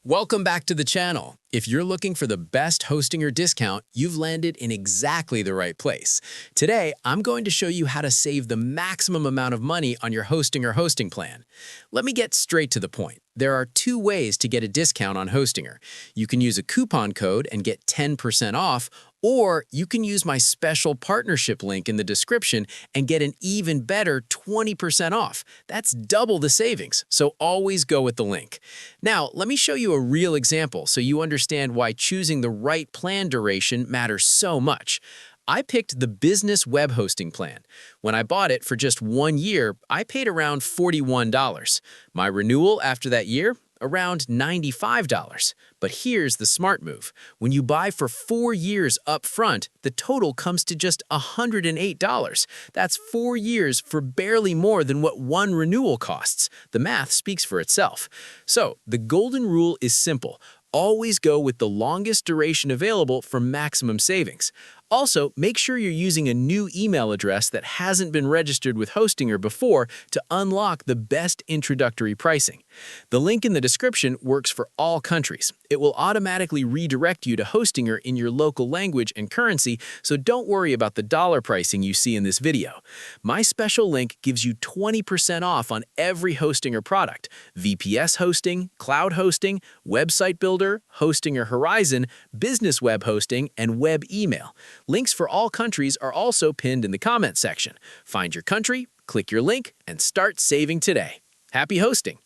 Welcome back to the channel. If you're looking for the best Hostinger discount, you've landed in exactly the right place. Today, I'm going to show you how to save the maximum amount of money on your Hostinger hosting plan. Let me get straight to the point. There are two ways to get a discount on Hostinger. You can use a coupon code and get 10% off, or you can use my special partnership link in the description and get an even better 20% off. That's double the savings, so always go with the link. Now, let me show you a real example so you understand why choosing the right plan duration matters so much. I picked the business web hosting plan. When I bought it for just 1 year, I paid around $41. My renewal after that year? Around $95. But here's the smart move. When you buy for 4 years up front, the total comes to just $108. That's 4 years for barely more than what one renewal costs. The math speaks for itself. So, the golden rule is simple. Always go with the longest duration available for maximum savings. Also, make sure you're using a new email address that hasn't been registered with Hostinger before to unlock the best introductory pricing. The link in the description works for all countries. It will automatically redirect you to Hostinger in your local language and currency, so don't worry about the dollar pricing you see in this video. My special link gives you 20% off on every Hostinger product: VPS hosting, cloud hosting, website builder, Hostinger Horizon, business web hosting, and web email. Links for all countries are also pinned in the comment section. Find your country, click your link, and start saving today. Happy hosting!